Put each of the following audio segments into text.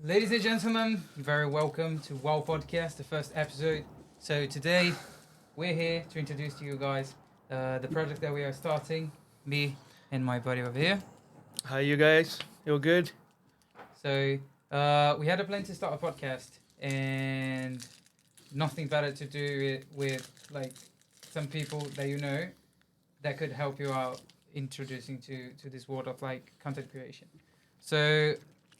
Ladies and gentlemen, you're very welcome to Wow Podcast, the first episode. So today we're here to introduce to you guys the project that we are starting, me and my buddy over here. Hi, you guys. You good? So we had a plan to start a podcast, and nothing better to do it with like some people that you know that could help you out introducing to this world of like content creation. So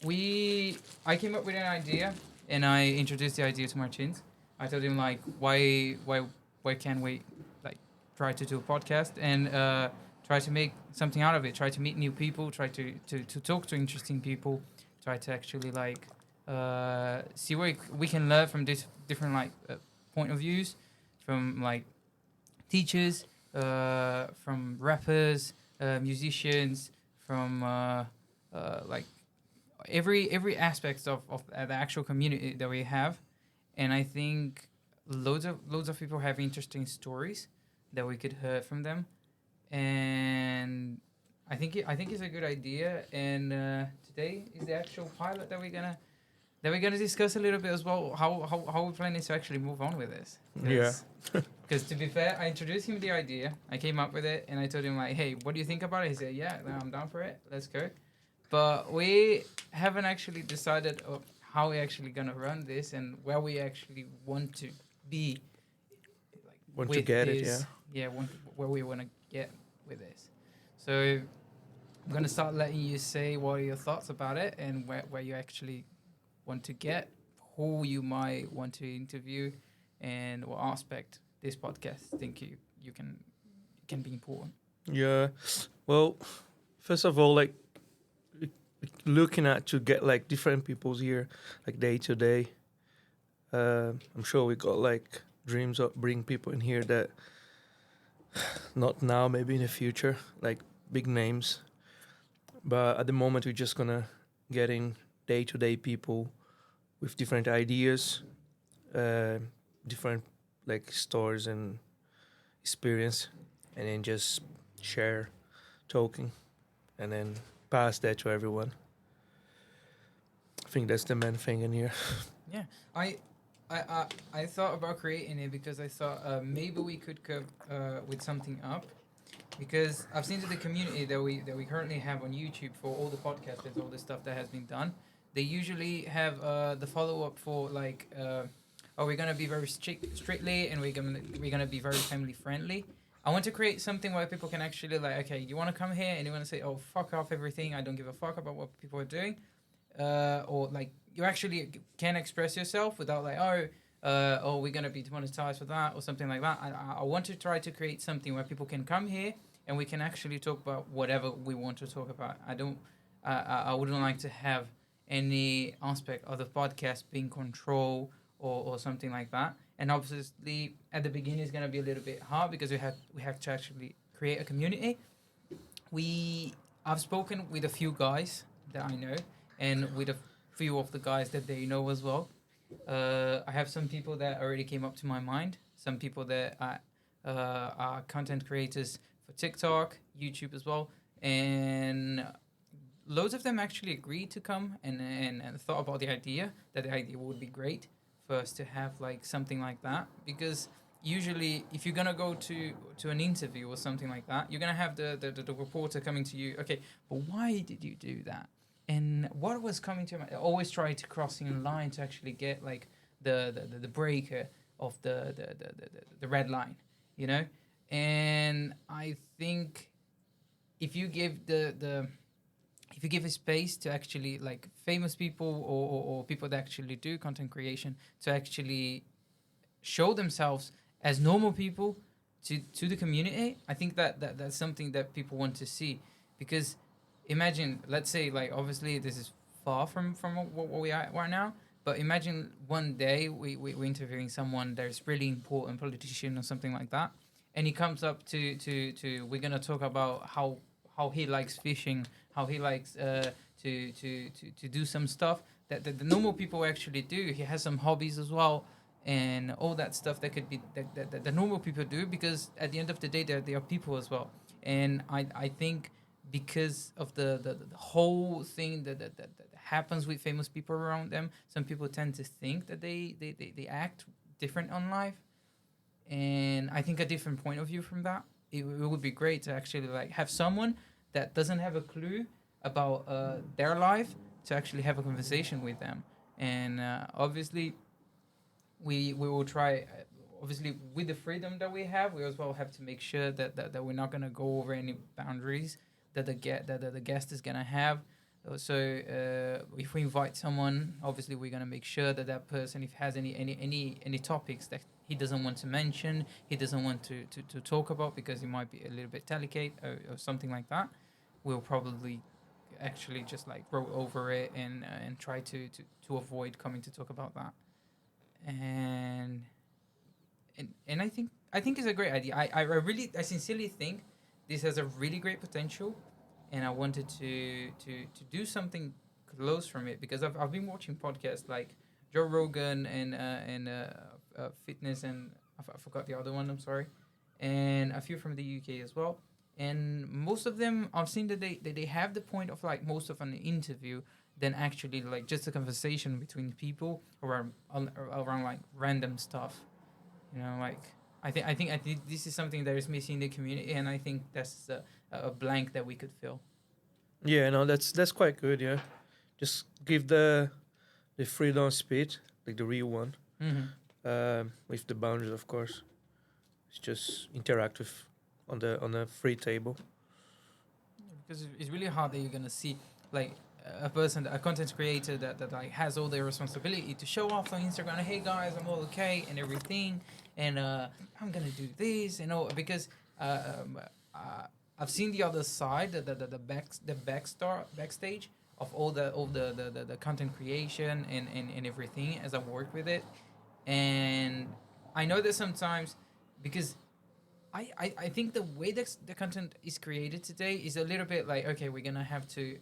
I came up with an idea and I introduced the idea to Martins. I told him like why can't we like try to do a podcast and try to make something out of it, try to meet new people, try to talk to interesting people, try to actually like see what we can learn from this different like point of views from like teachers, from rappers, musicians, from like every aspect of the actual community that we have, and I think loads of people have interesting stories that we could hear from them, and I think it's a good idea. And today is the actual pilot that we're gonna discuss a little bit as well. How we're planning to actually move on with this. Yeah. Because to be fair, I introduced him the idea. I came up with it, and I told him like, "Hey, what do you think about it?" He said, "Yeah, I'm down for it. Let's go." But we haven't actually decided of how we're actually gonna run this and where we actually want to be. Like Want to get it, this, where we want to get with this. So I'm gonna start letting you say what are your thoughts about it and where you actually want to get, who you might want to interview, and what aspect this podcast think you can be important. Yeah. Well, first of all, like looking at to get like different people's here, like day to day. I'm sure we got like dreams of bring people in here that not now, maybe in the future, like big names. But at the moment, we're just gonna getting day to day people with different ideas, uh, different like stories and experience, and then just share, talking, and then pass that to everyone. I think that's the main thing in here. Yeah, I I thought about creating it because I thought maybe we could come with something up, because I've seen to the community that we currently have on YouTube for all the podcasters, all the stuff that has been done. They usually have the follow up for like, oh, we're gonna be very strictly, and we're gonna be very family friendly. I want to create something where people can actually like, okay, you want to come here and you want to say, oh, fuck off everything. I don't give a fuck about what people are doing, or like you actually can express yourself without like, oh, we're gonna be demonetized for that or something like that. I want to try to create something where people can come here and we can actually talk about whatever we want to talk about. I wouldn't like to have any aspect of the podcast being controlled or something like that. And obviously, at the beginning, it's gonna be a little bit hard because we have to actually create a community. I've spoken with a few guys that I know, and with a few of the guys that they know as well. I have some people that already came up to my mind. Some people that are content creators for TikTok, YouTube as well, and loads of them actually agreed to come and thought about the idea, that the idea would be great for us to have like something like that, because usually if you're gonna go to an interview or something like that, you're gonna have the reporter coming to you, okay, but why did you do that, and what was coming to my, always try to crossing a line to actually get like the breaker of the red line, you know. And I think if you give the if you give a space to actually like famous people or people that actually do content creation to actually show themselves as normal people to the community, I think that's something that people want to see. Because imagine, let's say, like, obviously this is far from what we are right now, but imagine one day we're interviewing someone that's really important, politician or something like that, and he comes up to we're gonna talk about how he likes fishing, how he likes to do some stuff that the normal people actually do. He has some hobbies as well, and all that stuff that could be that the normal people do, because at the end of the day they are people as well. And I think because of the whole thing that happens with famous people around them. Some people tend to think that they act different on live, and I think a different point of view from that. It would be great to actually like have someone that doesn't have a clue about their life to actually have a conversation with them, and obviously we will try. Obviously, with the freedom that we have, we as well have to make sure that we're not gonna go over any boundaries that the guest is gonna have. So if we invite someone, obviously we're gonna make sure that that person, if has any topics that he doesn't want to mention, he doesn't want to talk about because he might be a little bit delicate or something like that, we'll probably actually just like roll over it and try to avoid coming to talk about that. And and I think it's a great idea. I sincerely think this has a really great potential, and I wanted to do something close from it because I've been watching podcasts like Joe Rogan and fitness and I forgot the other one. I'm sorry, and a few from the UK as well. And most of them, I've seen that they have the point of like most of an interview than actually like just a conversation between people around like random stuff. You know, like I think this is something that is missing in the community, and I think that's a blank that we could fill. Yeah, no, that's quite good. Yeah, just give the freedom of speech, like the real one, Mm-hmm. with the boundaries, of course. It's just interactive on the free table. Because it's really hard that you're gonna see like a person, a content creator that like has all the responsibility to show off on Instagram. Hey guys, I'm all okay and everything, and I'm gonna do this and all because uh, um, uh, I've seen the other side, backstage of all the content creation and everything as I work with it, and I know that sometimes because I think the way that the content is created today is a little bit like okay we're gonna have to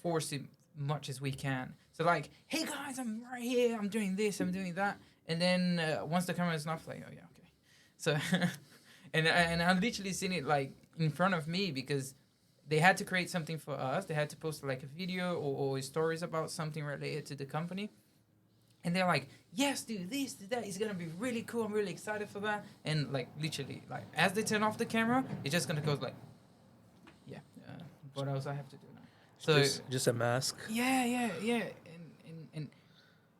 force it much as we can. So like, hey guys, I'm right here. I'm doing this. I'm doing that. And then once the camera is off, like, oh yeah, okay. So, and I'm literally seeing it like in front of me because they had to create something for us. They had to post like a video or stories about something related to the company. And they're like, yes, do this, do that. It's gonna be really cool. I'm really excited for that. And like literally, like as they turn off the camera, it's just gonna go like, yeah. What else I have to do now? It's So just a mask. yeah,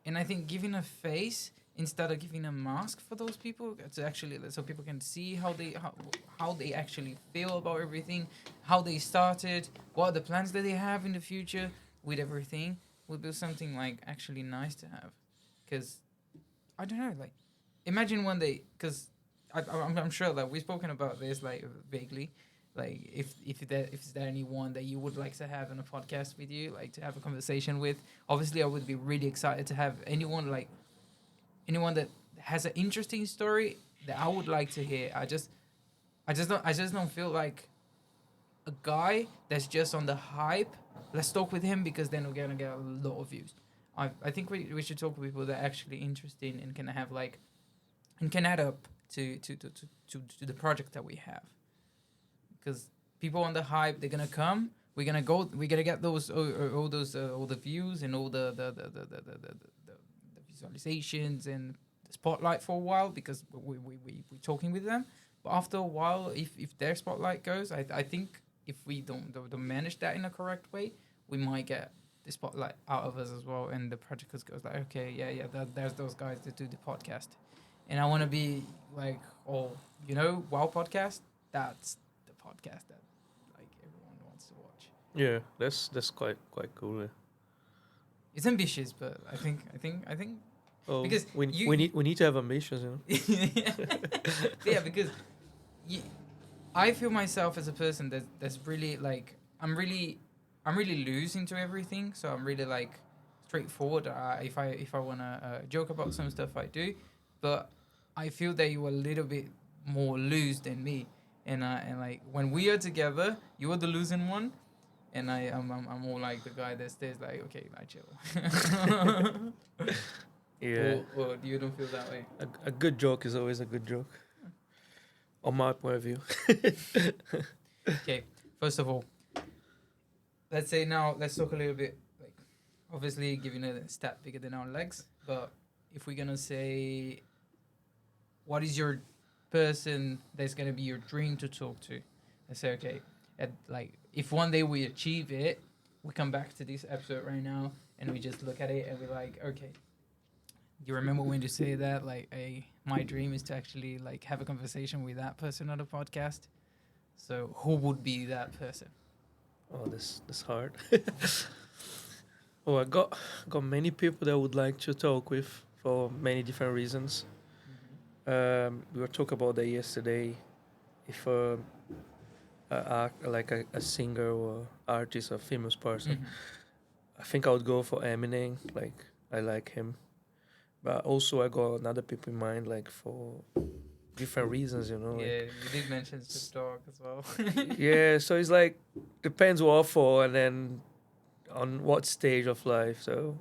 and I think giving a face instead of giving a mask for those people to actually so people can see how they actually feel about everything, how they started, what are the plans that they have in the future with everything would be something like actually nice to have, because I don't know, like imagine one day because I'm sure that we've spoken about this like vaguely, like if is there anyone that you would like to have on a podcast with you, like to have a conversation with. Obviously I would be really excited to have anyone that has an interesting story that I would like to hear. I just don't feel like a guy that's just on the hype. Let's talk with him because then we're gonna get a lot of views. I think we should talk with people that are actually interesting and can have like and can add up to the project that we have. Because people on the hype, they're gonna come. We're gonna go. We're gonna get those all those all the views and all the visualizations and the spotlight for a while because we're talking with them. But after a while, if their spotlight goes, I think if we don't manage that in a correct way, we might get the spotlight out of us as well, and the project goes like, okay, there's those guys that do the podcast, and I want to be like, oh, Wow podcast. That's the podcast that like everyone wants to watch. Yeah, that's quite cool. Yeah. It's ambitious, but I think Oh, because we need to have ambitions, you know. yeah, because you, I feel myself as a person that's really like I'm really loose into everything, so I'm really like straightforward. If I wanna joke about some stuff, I do, but I feel that you are a little bit more loose than me, and like when we are together, you are the losing one, and I'm more like the guy that stays like okay, I chill. Yeah, Or you don't feel that way? a good joke is always a good joke, on my point of view. Okay, first of all, let's say now let's talk a little bit like obviously giving a step bigger than our legs, but if we're gonna say what is your person that's gonna be your dream to talk to, I say okay, like if one day we achieve it, we come back to this episode right now and we just look at it and we're like, okay, you remember when you say that like my dream is to actually like have a conversation with that person on the podcast. So who would be that person? Oh, this hard. Oh, I got many people that I would like to talk with for many different reasons. We were talking about that yesterday. If like a singer or artist or famous person, I think I would go for Eminem. Like I like him, but also I got another people in mind, like for different reasons, you know. Yeah, Like we did mention Snoop Dogg as well. yeah, so it's like depends what for, and then on what stage of life. So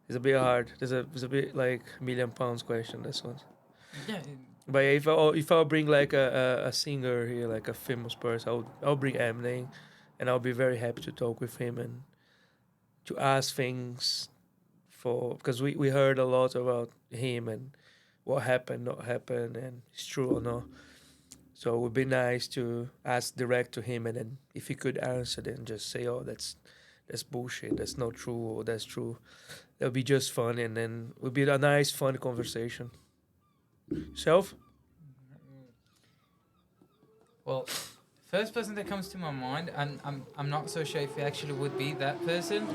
it's a bit hard. There's a bit like £1,000,000 question. This one. Yeah, But if I bring like a singer here, like a famous person, I'll bring Eminem, and I'll be very happy to talk with him and to ask things for because we heard a lot about him and what happened, not happened, and it's true or not. So it would be nice to ask direct to him, and then if he could answer, then just say, "Oh, that's bullshit. That's not true, or that's true." That'll be just fun, and then it would be a nice, fun conversation. Self? well, first person that comes to my mind, and I'm not so sure if it actually would be that person,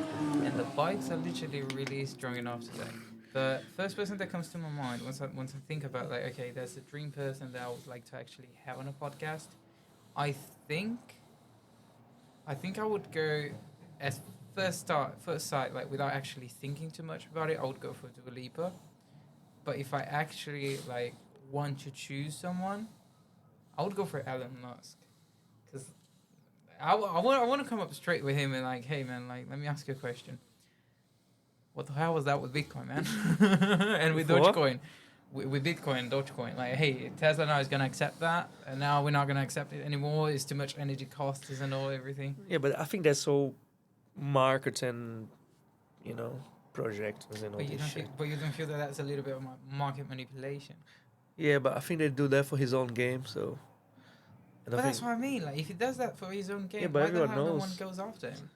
and the bikes are literally really strong enough today. But first person that comes to my mind once I think about like okay, there's a dream person that I would like to actually have on a podcast. I think I think I would go as first sight like without actually thinking too much about it. I would go for Dua Lipa. But if I actually like want to choose someone, I would go for Elon Musk because I want to come up straight with him and like, hey man, like let me ask you a question. What the hell was that with Bitcoin, man? And with Before? Dogecoin, with Bitcoin and Dogecoin, like, hey, Tesla now is gonna accept that, and now we're not gonna accept it anymore. It's too much energy costs and all everything. Yeah, but I think that's all markets and you know projects and all this shit. But you don't feel that that's a little bit of market manipulation. Yeah, but I think they do that for his own game. So I don't But that's think what I mean. Like, if he does that for his own yeah, game, but why the everyone hell no one knows goes after him?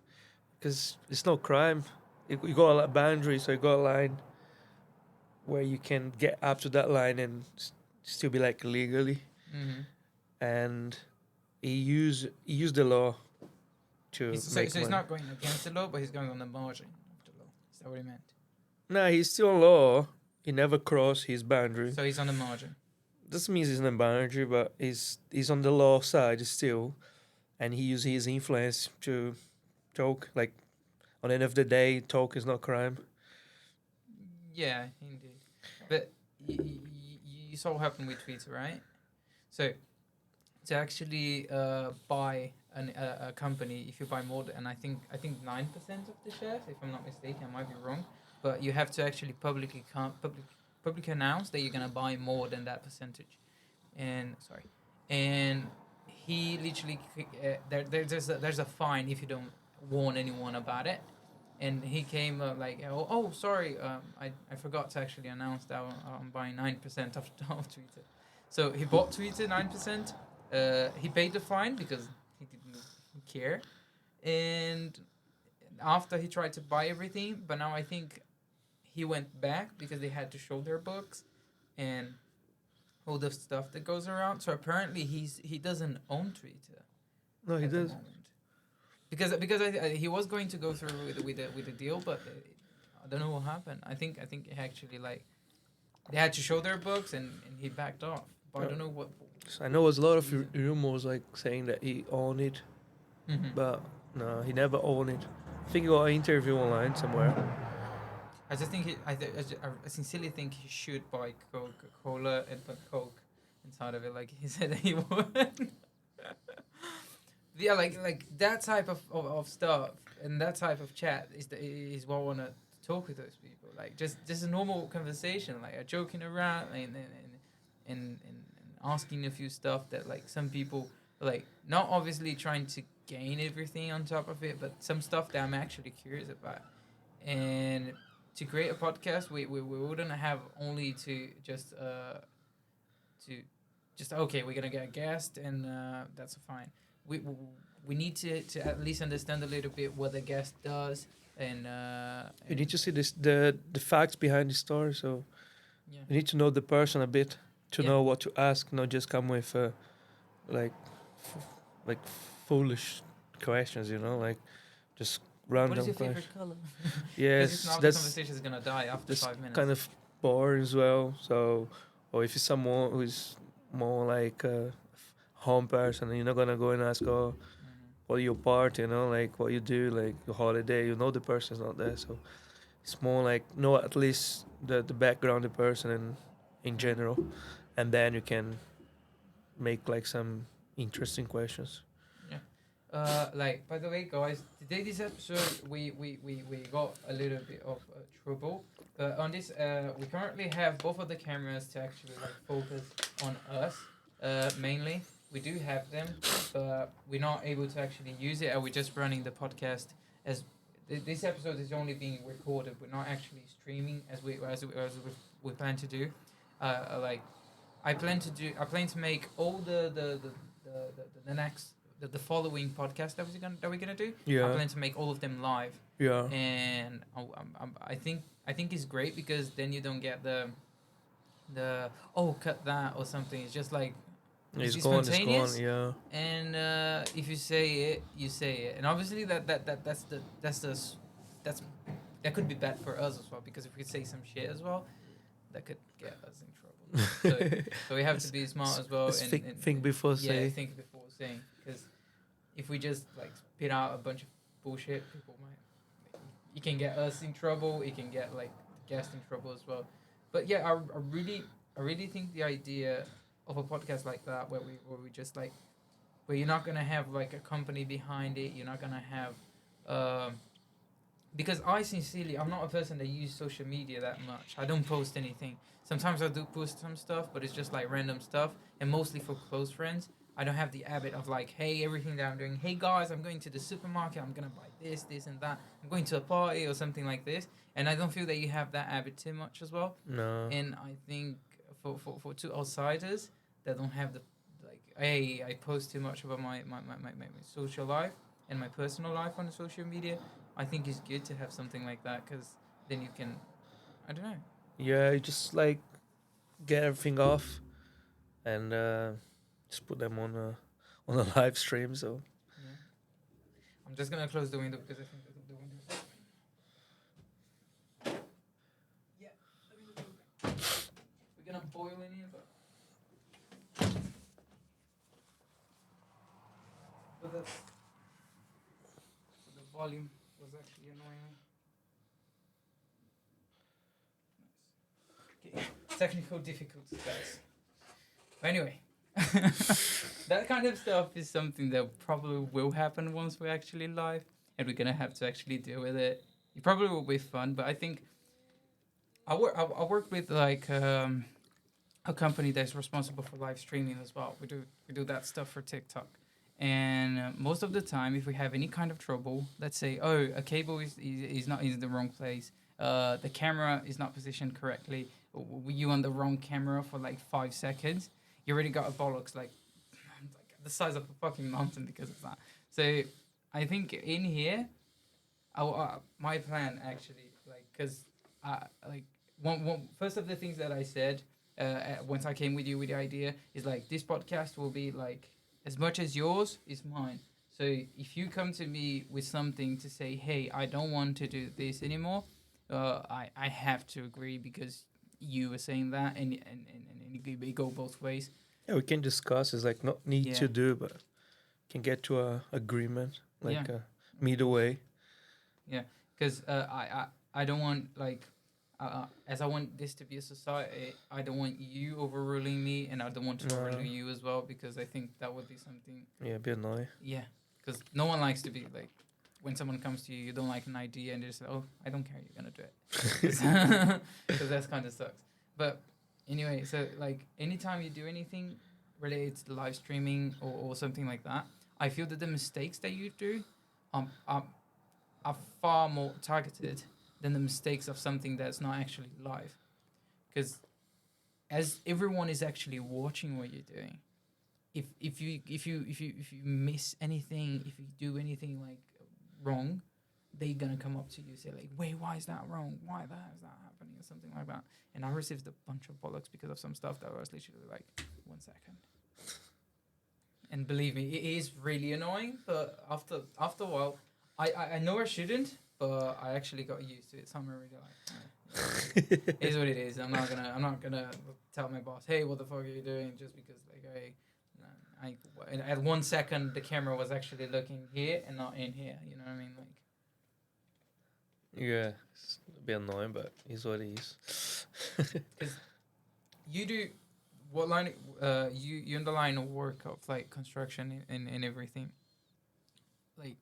because it's no crime. You got a boundary, so you got a line where you can get up to that line and still be like legally. Mm-hmm. And he used the law to make So he's money. not going against the law, but he's going on the margin of the law. Is that what he meant? Nah, he's still on law. He never crossed his boundary. So he's on the margin. This means he's in a boundary, but he's on the law side still, and he uses his influence to talk. Like on the end of the day, talk is not crime. Yeah, indeed. But you saw what happened with Twitter, right? So to actually buy a company, if you buy more than I think 9% of the shares, if I'm not mistaken, I might be wrong, but you have to actually publicly announce that you're gonna buy more than that percentage. And sorry, and he literally there's a fine if you don't warn anyone about it. And he came like, oh sorry, I forgot to actually announce that I'm buying 9% of Twitter. So he bought Twitter 9%. He paid the fine because he didn't care. And after he tried to buy everything, but now I think he went back because they had to show their books and all the stuff that goes around. So apparently he doesn't own Twitter No, he at the does. moment because he was going to go through with the deal, but I don't know what happened. I think he actually like they had to show their books and he backed off. But I don't know what. So I know there's a lot of reason. rumors like saying that he owned it, Mm-hmm. but no, he never owned it. I think he got an interview online somewhere. I just think I sincerely think he should buy Coca-Cola and put Coke inside of it, like he said that he would. Yeah, like that type of stuff and that type of chat is what I want to talk with those people. Like just a normal conversation, like a joking around and asking a few stuff that like some people like not obviously trying to gain everything on top of it, but some stuff that I'm actually curious about. And to create a podcast, we wouldn't have only to just okay, we're gonna get a guest and that's fine. We we need to at least understand a little bit what the guest does You need and to see the facts behind the story. So yeah you need to know the person a bit to yeah. know what to ask. Not just come with like f- like foolish questions. Like just What is random your favorite questions. color? Because if Yes, not, the conversation is gonna die after that's 5 minutes. kind of boring as well. So, or if it's someone who's more like a home person, you're not gonna go and ask, oh, Mhm. what your part, like what you do, like your holiday. You know the person's not there, so it's more like know at least the background of the person and in Yeah. general, and then you can make like some interesting questions. Yeah. Like by the way, guys, today this episode we got a little bit of trouble, but on this we currently have both of the cameras to actually like focus on us mainly. We do have them, but we're not able to actually use it, and we're just running the podcast as this episode is only being recorded. We're not actually streaming as we plan to do. Like I plan to make all the next the following podcast that we're gonna do. I Yeah, plan to make all of them live, yeah, and I think it's great because then you don't get the oh cut that or something. It's just like it's it's gone, it's gone. spontaneous, Yeah, and if you say it, you say it, and obviously that's that could be bad for us as well because if we say some shit as well, that could get us in trouble. So we have to be smart as well let's and, think before yeah, say. think before saying because if we just like spit out a bunch of bullshit, people might. It can get us in trouble. It can get like the guest in trouble as well. But yeah, I really think the idea of a podcast like that where we just like where you're not gonna have like a company behind it. You're not gonna have um because I sincerely, I'm not a person that uses social media that much. I don't post anything. Sometimes I do post some stuff, but it's just like random stuff, and mostly for close friends. I don't have the habit of like, hey, everything that I'm doing. Hey guys, I'm going to the supermarket. I'm gonna buy this, this, and that. I'm going to a party or something like this, and I don't feel that you have that habit too much as well. No. And I think for two outsiders that don't have the like, hey, I post too much about my social life and my personal life on the social media. I think it's good to have something like that because then you can, I don't know. Yeah, you just like get everything off and just put them on on a live stream. So Yeah. I'm just gonna close the window because I think the window is open. Yeah, the window's open. We're gonna boil in here, but the volume was actually annoying me. Nice. Okay, technical difficulties, guys. But anyway, that kind of stuff is something that probably will happen once we're actually live, and we're gonna have to actually deal with it. It probably will be fun, but I think I work with like a company that's responsible for live streaming as well. We do that stuff for TikTok, and most of the time, if we have any kind of trouble, let's say a cable is not in the wrong place, the camera is not positioned correctly, you on the wrong camera for like 5 seconds, you already got a bollocks like the size of a fucking mountain because of that. So I think in here, my plan actually, like, cause like one first of the things that I said once I came with you with the idea is like this podcast will be like as much as yours is mine. So if you come to me with something to say, hey, I don't want to do this anymore, I have to agree because you were saying that, and it go both ways. yeah, we can discuss. It's like not need Yeah, to do, but can get to a agreement, yeah, like a of middle course. way. Yeah, because I don't want like as I want this to be a society, I don't want you overruling me, and I don't want to overrule No, you as well because I think that would be something. yeah, a bit annoying. Yeah, because no one likes to be like when someone comes to you, you don't like an idea, and they just say, "Oh, I don't care, you're gonna do it," because that's kind of sucks. But anyway, so like anytime you do anything related to live streaming or something like that, I feel that the mistakes that you do um, um, are far more targeted than the mistakes of something that's not actually live. Because as everyone is actually watching what you're doing, if you miss anything, if you do anything like wrong, they gonna come up to you and say like, wait, why is that wrong? Why that is that happening or something like that? And I received a bunch of bollocks because of some stuff that was literally like 1 second. And believe me, it is really annoying. But after a while, I know I shouldn't, but I actually got used to it. So I'm really like, it is what it is. I'm not gonna tell my boss, hey, what the fuck are you doing? Just because like I at 1 second the camera was actually looking here and not in here. You know what I mean? Like, Yeah, it's a bit annoying, but it's what it is. because you do what line you in the line of work of like construction and everything. Like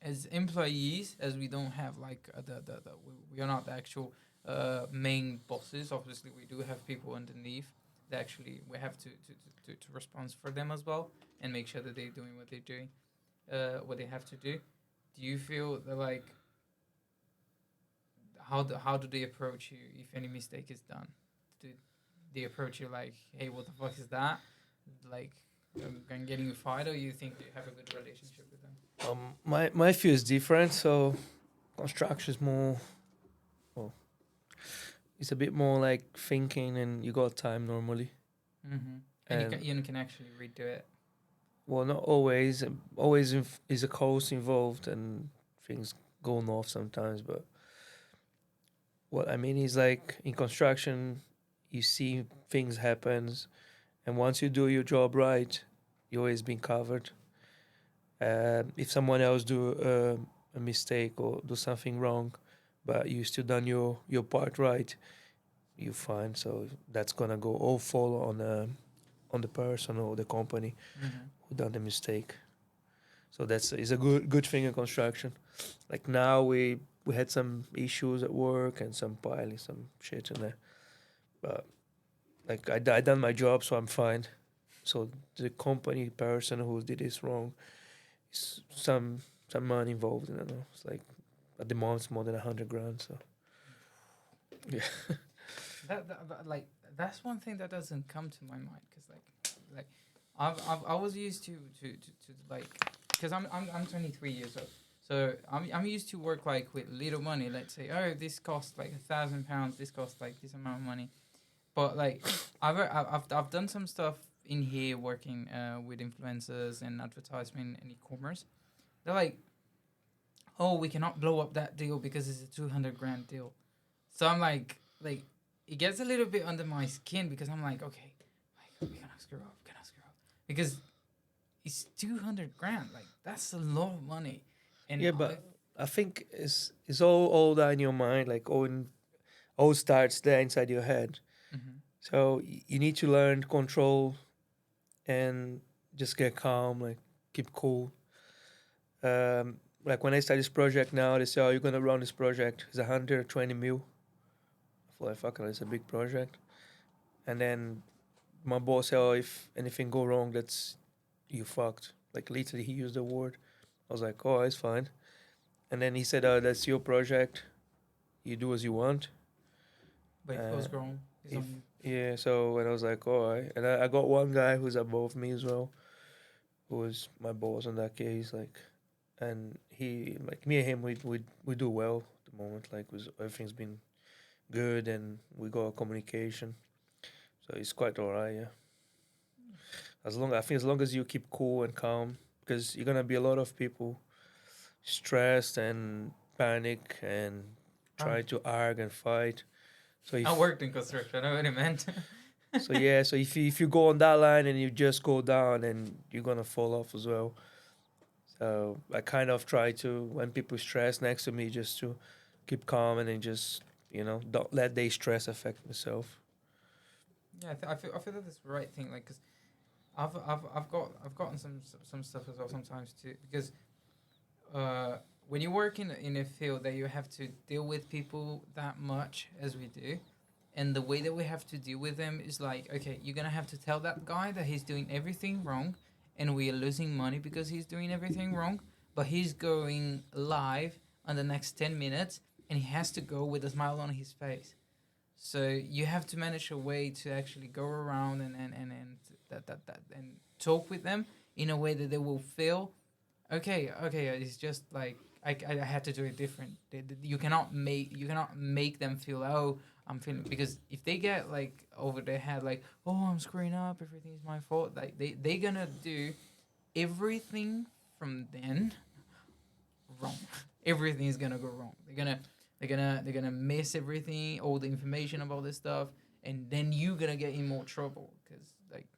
as employees, as we don't have like we are not the actual main bosses. Obviously, we do have people underneath that actually we have to respond for them as well and make sure that they're doing what they're doing, what they have to do. Do you feel that like how do they approach you if any mistake is done? Do they approach you like, hey, what the fuck is that? Like, I'm getting you fired, or you think you have a good relationship with them? My field is different, so construction is more. Well, it's a bit more like thinking, and you got time normally. Mm-hmm. And And you can actually redo it. well, not always. Always is a cost involved, and things go north sometimes. But what I mean is like in construction, you see things happens, and once you do your job right, you always been covered. If someone else do a mistake or do something wrong, but you still done your part right, you fine. So that's gonna go all fall on the person or the company Mm-hmm. who done the mistake. So that's is a good thing in construction. Like now we had some issues at work and some piling some shit in there, but like I done my job, so I'm fine. So the company person who did this wrong, some money involved in it. No? It's like at the moment it's more than 100 grand. So yeah, Like that's one thing that doesn't come to my mind because like I was used to like because I'm 23 years old. So I'm used to work like with little money. Let's say, oh, this costs like £1,000. This costs like this amount of money. But like I've done some stuff in here working with influencers and advertisement and e-commerce. They're like, oh, we cannot blow up that deal because it's a 200 grand deal. So I'm like it gets a little bit under my skin because I'm like, okay, like we cannot screw up, cannot screw up because it's 200 grand. Like that's a lot of money, and yeah, but I think it's all that in your mind, like all starts there inside your head. mm-hmm, So you need to learn to control and just get calm, like keep cool. Like when I start this project now, they say, "Oh, you're gonna run this project. It's 120 mil." I feel like fuck, it, it's a big project. And then my boss said, "Oh, if anything go wrong, that's you fucked." Like literally, he used the word. I was like, "Oh, it's fine." And then he said, "Oh, that's your project. You do as you want." but if it Uh, goes wrong, it's if on you. yeah, so and I was like, "All right." And I got one guy who's above me as well, who was my boss in that case. Like, and he like me and him, we do well at the moment. Like, was everything's been good, and we got communication, so it's quite alright. Yeah, as long as you keep cool and calm, because you're gonna be a lot of people stressed and panic and Oh, try to argue and fight. So I if worked in construction. I know what it meant. so yeah, so if you go on that line and you just go down, and you're gonna fall off as well. So I kind of try to when people stress next to me just to keep calm and then just don't let their stress affect myself. Yeah, I feel that that's the right thing. Like, cause I've gotten some stuff as well sometimes too. Because when you work in a field that you have to deal with people that much as we do, and the way that we have to deal with them is like, okay, you're gonna have to tell that guy that he's doing everything wrong, and we are losing money because he's doing everything wrong. But he's going live on the next 10 minutes, and he has to go with a smile on his face. So you have to manage a way to actually go around and that and talk with them in a way that they will feel okay. It's just like I had to do it different. You cannot make them feel, oh, I'm feeling, because if they get like over their head like, oh, I'm screwing up, everything's my fault, like they gonna do everything from then wrong. Everything is gonna go wrong. They're gonna miss everything, all the information about this stuff, and then you gonna get in more trouble because like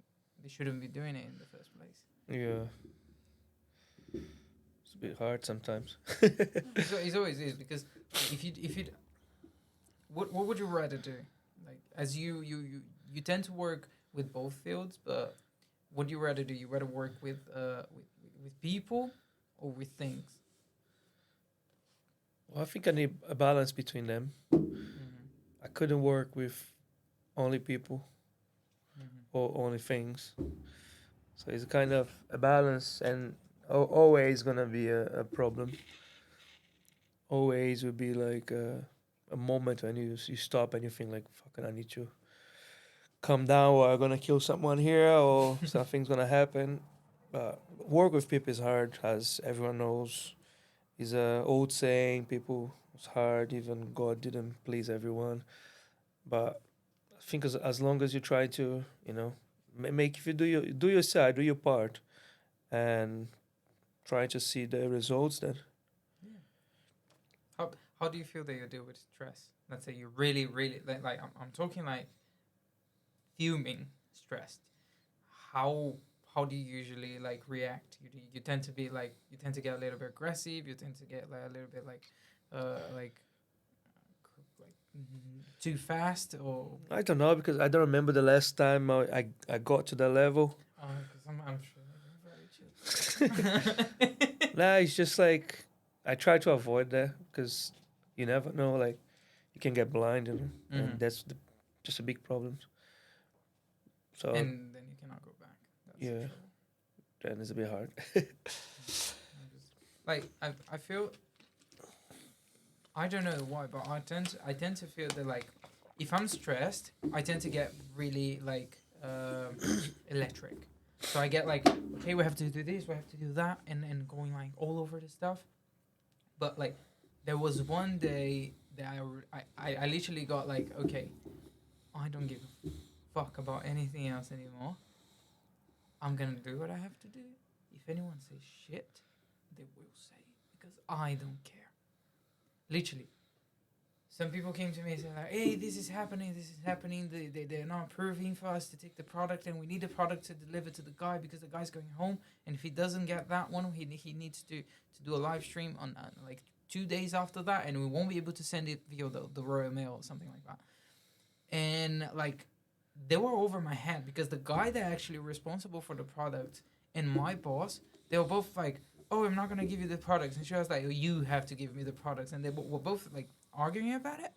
they shouldn't be doing it in the first place. Yeah, it's a bit hard sometimes. It's always is because if you what would you rather do? Like as you tend to work with both fields, but what do you rather do? You rather work with people or with things? Well, I think I need a balance between them. Mm-hmm. I couldn't work with only people Mm-hmm. or only things. So it's kind of a balance, and always gonna be a problem. Always would be like a moment when you stop and you think like, "Fucking, I need to calm down, or I'm gonna kill someone here, or something's gonna happen." But work with people is hard, as everyone knows. It's a old saying. People, it's hard. Even God didn't please everyone. But I think as long as you try to, make, if you do your side, do your part, and try to see the results, then Yeah. How do you feel that you deal with stress? Let's say you really like I'm talking like fuming stressed. How how do you usually like react? You tend to be like you tend to get a little bit aggressive. You tend to get like a little bit like too fast or I don't know, because I don't remember the last time I got to that level. because I'm sure you're very chill. Nah, it's just like I try to avoid that, because you never know. Like, you can get blind, and Mm-hmm. that's just a big problem. So And then you cannot go back. That's the yeah, trouble. then it's a bit hard. Like I feel I don't know why, but I tend to feel that like if I'm stressed, I tend to get really like electric. So I get like, okay, we have to do this, we have to do that, and going like all over the stuff. But like there was one day that I literally got like, okay, I don't give a fuck about anything else anymore. I'm gonna do what I have to do. If anyone says shit, they will say it because I don't care. Literally, some people came to me and said like, "Hey, this is happening. They're not approving for us to take the product, and we need the product to deliver to the guy because the guy's going home. And if he doesn't get that one, he needs to do a live stream on like 2 days after that, and we won't be able to send it via the Royal Mail or something like that." And like, they were over my head because the guy that actually responsible for the product and my boss, they were both like, "Oh, I'm not gonna give you the products," and she was like, "Oh, you have to give me the products," and they were both like arguing about it,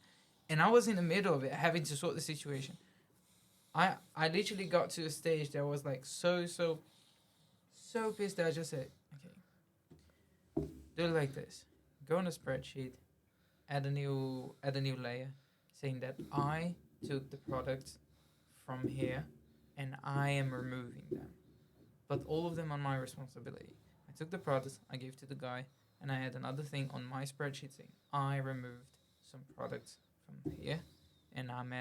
and I was in the middle of it, having to sort the situation. I literally got to a stage that was like so pissed that I just said, "Okay, do it like this. Go on a spreadsheet, add a new layer, saying that I took the products from here, and I am removing them, but all of them on my responsibility. I took the products, I gave to the guy, and I had another thing on my spreadsheet saying I removed some products from here, and I'm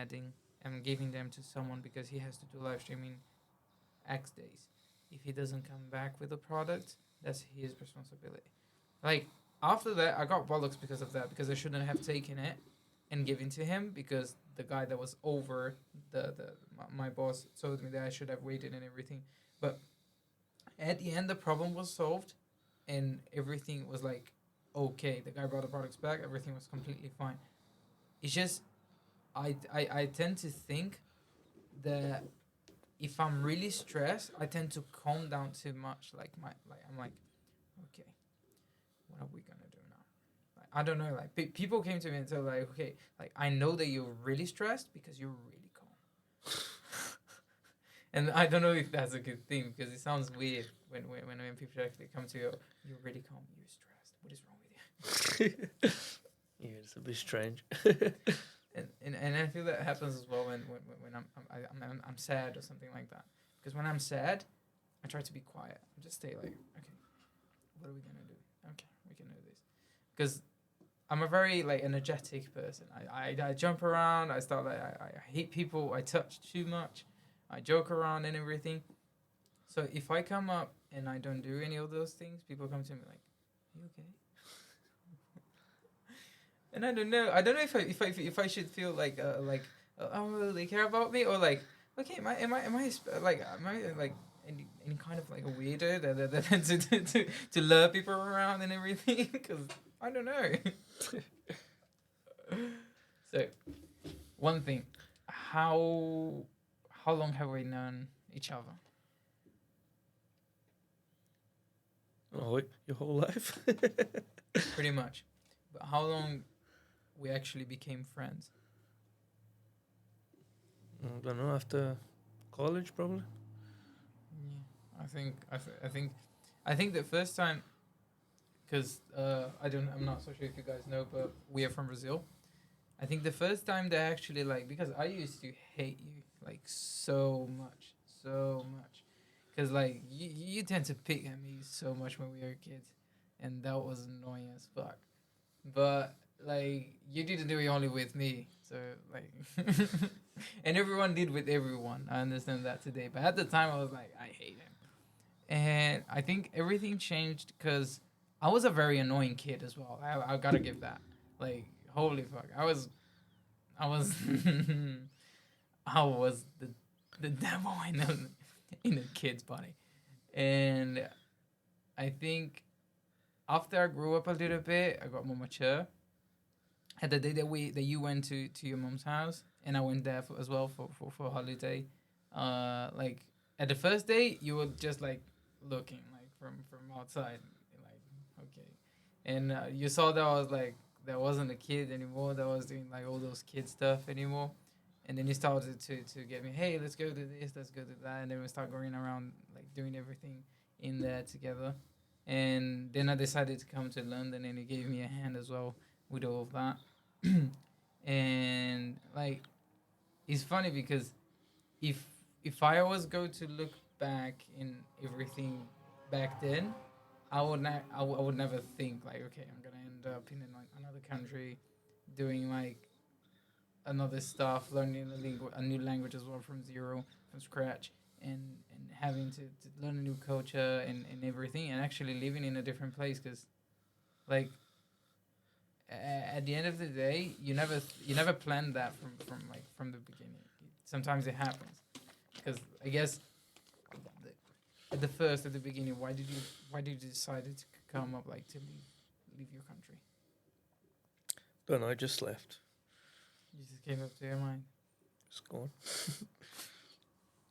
giving them to someone because he has to do live streaming X days. If he doesn't come back with the product, that's his responsibility." Like after that, I got bollocks because of that because I shouldn't have taken it and given to him because the guy that was over my boss told me that I should have waited and everything. But at the end, the problem was solved, and everything was like okay. The guy brought the products back. Everything was completely fine. It's just I tend to think that if I'm really stressed, I tend to calm down too much. I'm like, okay, what are we gonna do now? Like, I don't know. Like people came to me and said like, okay, like I know that you're really stressed because you're really calm. And I don't know if that's a good thing because it sounds weird when people actually come to you. You're really calm. You're stressed. What is wrong with you? Yeah, it's a bit strange. And I feel that happens as well when I'm sad or something like that. Because when I'm sad, I try to be quiet. I just stay like, okay, what are we gonna do? Okay, we can do this. Because I'm a very like energetic person. I jump around. I start like I hate people. I touch too much. I joke around and everything. So if I come up and I don't do any of those things, people come to me like, "Are you okay?" And I don't know. I don't know if I should feel like oh they care about me or like okay am I like any kind of like a weirdo that to lure people around and everything because I don't know. So one thing, how how long have we known each other? Oh, your whole life? Pretty much, but how long we actually became friends? I don't know, after college, probably. Yeah, I think the first time because I'm not so sure if you guys know, but we are from Brazil. I think the first time they actually like because I used to hate you like so much, because like you tend to pick at me so much when we were kids, and that was annoying as fuck. But like you didn't do it only with me, so like, and everyone did with everyone. I understand that today, but at the time I was like I hate him, and I think everything changed because I was a very annoying kid as well. I gotta give that. Like holy fuck, I was I was the devil in a kid's body, and I think after I grew up a little bit, I got more mature. Had the day that you went to your mom's house, and I went there as well for a holiday. Like at the first day, you were just like looking like from outside, like okay, and you saw that I was like that wasn't a kid anymore. That was doing like all those kid stuff anymore. And then you started to get me, hey, let's go to this, let's go to that, and then we start going around like doing everything in there together. And then I decided to come to London, and he gave me a hand as well with all of that. And like it's funny because if if I was go to look back in everything back then, I would never think like okay I'm gonna end up in like another country doing like another stuff, learning a new language as well from zero, from scratch, and having to learn a new culture and everything, and actually living in a different place because like at the end of the day, you never planned that from the beginning. Sometimes it happens because I guess at the beginning, why did you decide to come up like to leave your country? Don't know, I just left. You just came up to your mind. It's gone.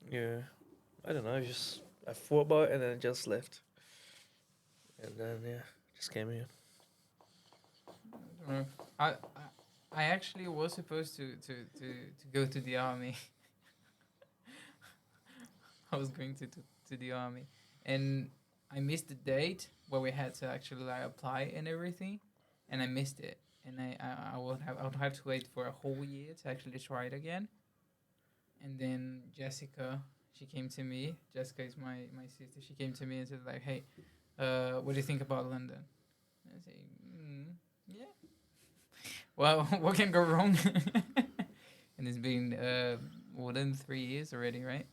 Yeah. I don't know, I thought about it and then I just left. And then, yeah, just came here. I don't know. I actually was supposed to go to the army. I was going to the army, and I missed the date where we had to actually like apply and everything, and I missed it. And I would have to wait for a whole year to actually try it again. And then Jessica, she came to me. Jessica is my sister. She came to me and said like, "Hey, what do you think about London?" And I say, "Yeah. Well, what can go wrong?" And it's been more than 3 years already, right?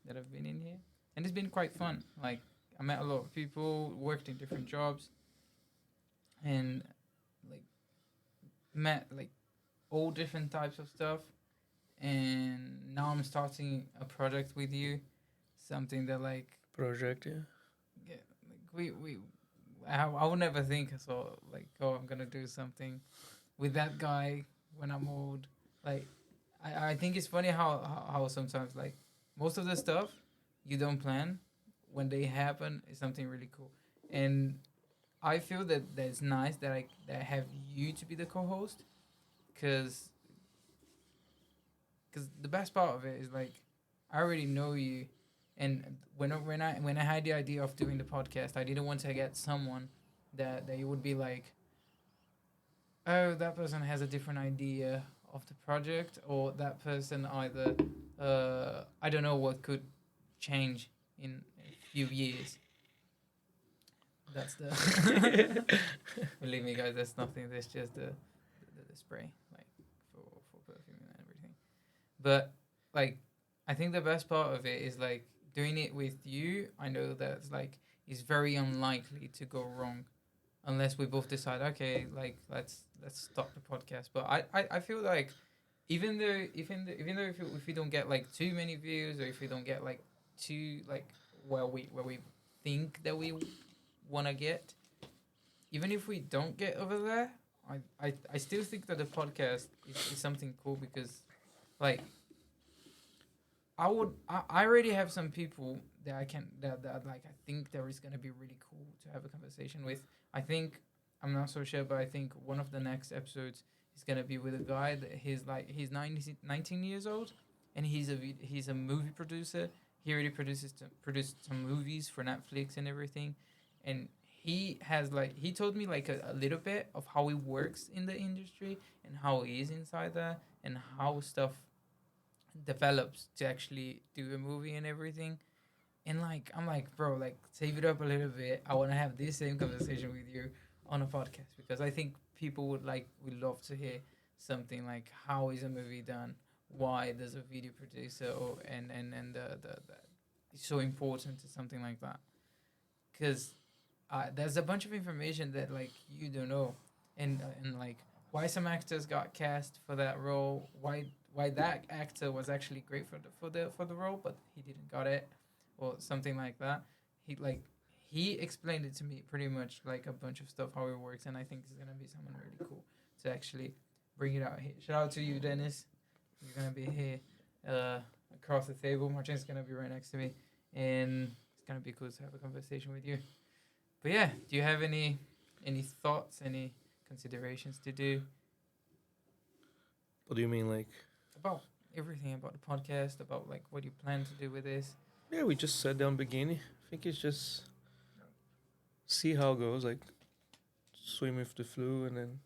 That I've been in here, and it's been quite fun. Like I met a lot of people, worked in different jobs, and like met like all different types of stuff. And now I'm starting a project with you, something that like Project, yeah. yeah, like I would never think so. Like oh, I'm gonna do something with that guy when I'm old. Like I think it's funny how sometimes like most of the stuff you don't plan when they happen is something really cool. And I feel that it's nice that I have you to be the co-host because the best part of it is like I already know you, and when I had the idea of doing the podcast, I didn't want to get someone that you would be like, oh, that person has a different idea of the project, or that person either, I don't know what could change in a few years. That's the. Believe me, guys. That's nothing. That's just the spray, like for perfume and everything. But like, I think the best part of it is like doing it with you. I know that's like is very unlikely to go wrong unless we both decide, okay, like let's stop the podcast. But I feel like even though if we don't get like too many views, or if we don't get like too like where we think that we want to get, even if we don't get over there, I still think that the podcast is something cool because like I already have some people that I can that like I think there is gonna be really cool to have a conversation with. I think I'm not so sure, but I think one of the next episodes is gonna be with a guy that he's 19 years old, and he's a movie producer. He already produced some movies for Netflix and everything, and he told me like a little bit of how it works in the industry and how he is inside there and how stuff develops to actually do a movie and everything. And like I'm like, bro, like save it up a little bit. I want to have this same conversation with you on a podcast because I think people would love to hear something like how is a movie done, why does a video producer or and the it's so important to something like that because there's a bunch of information that like you don't know, and like why some actors got cast for that role, why that actor was actually great for the role, but he didn't got it, or something like that. He like he explained it to me pretty much like a bunch of stuff how it works, and I think it's gonna be something really cool to actually bring it out here. Shout out to you, Dennis. You're gonna be here, uh, across the table. Martin's gonna be right next to me, and it's gonna be cool to have a conversation with you. But yeah, do you have any thoughts, any considerations to do What do you mean, like? about everything about the podcast, about like what you plan to do with this? Yeah, we just said down beginning. I think it's just see how it goes. Like swim with the flu, and then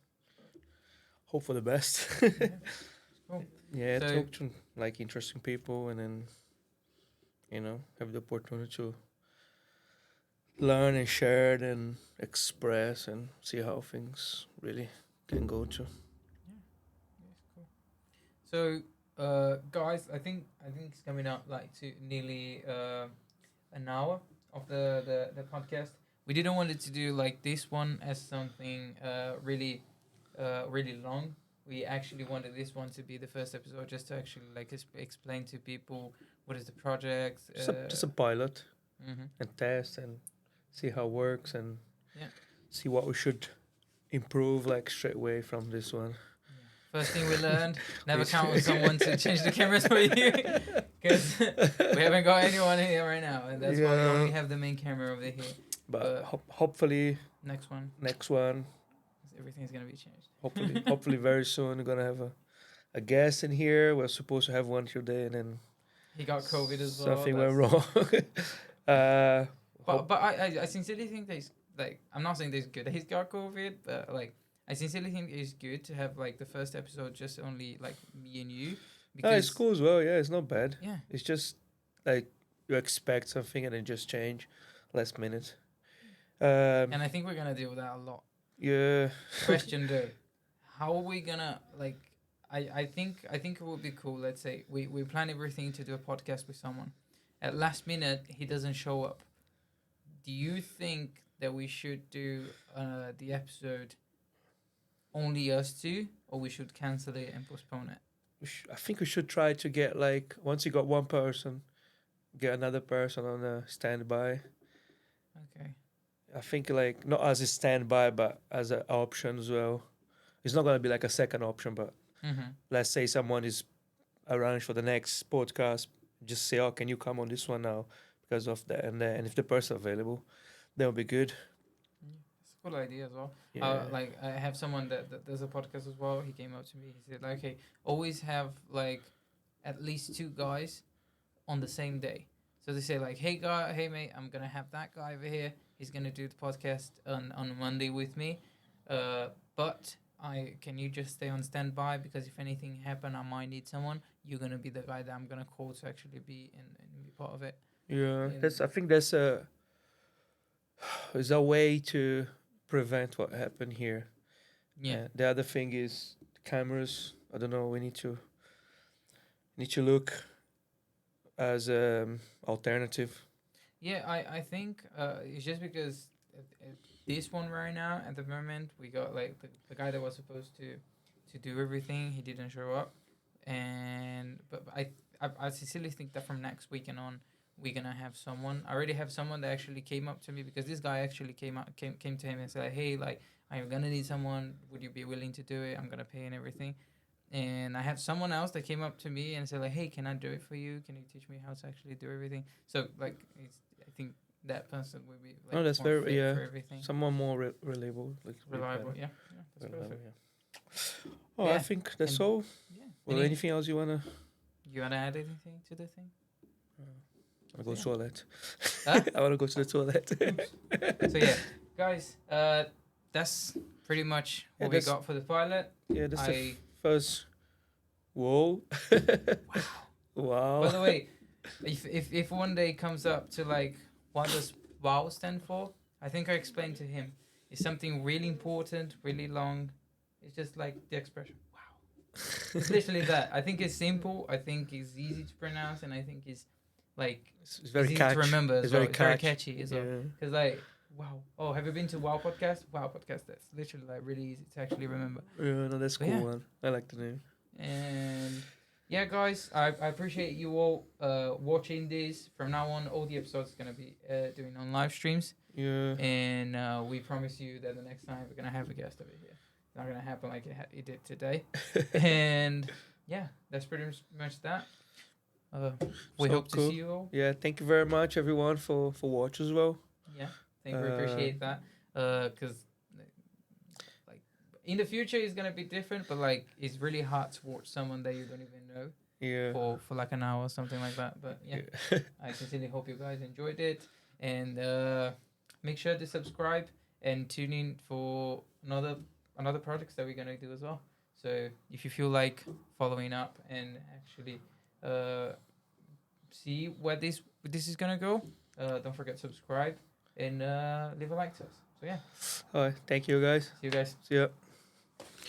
hope for the best. Yeah, cool. Yeah, So talk to like interesting people, and then have the opportunity to learn and share it and express and see how things really can go to. yeah, yes, cool. So guys, I think it's coming up like to nearly an hour of the podcast. We didn't want it to do like this one as something really long. We actually wanted this one to be the first episode just to actually like explain to people what is the project. Just a pilot Mm-hmm. and test and see how it works and Yeah. see what we should improve like straight away from this one. Yeah. First thing we learned: never Yes. count on someone to change the cameras for you, because we haven't got anyone here right now, and that's why we Yeah. only have the main camera over here. But hopefully Next one, next one, everything's gonna be changed. hopefully very soon we're gonna have a guest in here. We're supposed to have one today, and then He got COVID as well. something went wrong. uh, But I sincerely think that he's like, I'm not saying that he's good that he's got COVID, but like I sincerely think it's good to have like the first episode just only like me and you, it's cool as well. Yeah, it's not bad. Yeah. It's just like you expect something and then just change last minute. And I think we're gonna deal with that a lot. Yeah. Question though, how are we gonna like? I think it would be cool. Let's say we plan everything to do a podcast with someone. At last minute, he doesn't show up. Do you think that we should do the episode only us two, or we should cancel it and postpone it? I think we should try to get like once you got one person, get another person on a standby. Okay. I think like not as a standby, but as an option as well. It's not gonna be like a second option, but Mm-hmm. let's say someone is arranged for the next podcast, just say, "Oh, can you come on this one now?" Because of that, and if the person available, that would be good. It's a cool idea as well. Yeah. Like I have someone that does a podcast as well. He came up to me. He said, like, "Okay, always have like at least two guys on the same day. So they say like, hey mate, I'm gonna have that guy over here. He's gonna do the podcast on Monday with me, but can you just stay on standby because if anything happen, I might need someone. You're gonna be the guy that I'm gonna call to actually be and be part of it. Yeah, And that's. I think that's a is a way to prevent what happened here. yeah, The other thing is the cameras. I don't know. We need to look as alternative. yeah. I think it's just because this one right now at the moment we got like the guy that was supposed to do everything, he didn't show up, and but I sincerely think that from next weekend on we're gonna have someone. I already have someone that actually came up to me because this guy actually came to him and said, hey, like I'm gonna need someone, would you be willing to do it, I'm gonna pay and everything. And I have someone else that came up to me and said like, hey, can I do it for you, can you teach me how to actually do everything. So like I think that person will be like Oh, that's more very fit for everything. someone more reliable, like Reliable, better. yeah, that's Reliable, perfect. yeah. Oh, I Yeah, think that's and all. yeah. Well, anything else you wanna? You wanna add anything to the thing? I wanna go to the toilet. Huh? I wanna go to the toilet. So yeah, guys, that's pretty much Yeah, what we got for the pilot. Yeah, that's I first. Whoa. wow. Wow. By the way, if one day comes up to like what does wow stand for, I think I explained to him. It's something really important, really long. It's just like the expression wow. It's literally that. I think it's simple. I think it's easy to pronounce, and I think it's like It's very easy catchy. to remember as It's well. very It's very catchy. catchy as well. Yeah. Because like wow. Oh, have you been to Wow Podcast? Wow Podcast. That's literally like really easy to actually remember. Yeah, no, that's But cool yeah. one. I like the name. And yeah, guys, I appreciate you all watching this. From now on, all the episodes are gonna be doing on live streams. Yeah. And we promise you that the next time we're gonna have a guest over here. It's not gonna happen like it did today. And yeah, that's pretty much that. We So hope to cool. see you all. Yeah, thank you very much everyone for watching as well. Yeah, thank you. We appreciate that. Because like in the future it's gonna be different, but like it's really hard to watch someone that you don't even know. Yeah. For like an hour or something like that. But yeah, I sincerely hope you guys enjoyed it, and make sure to subscribe and tune in for another projects that we're gonna do as well. So if you feel like following up and actually see where this is gonna go, don't forget to subscribe and leave a like to us. So yeah, All right, thank you guys. see you guys. See ya.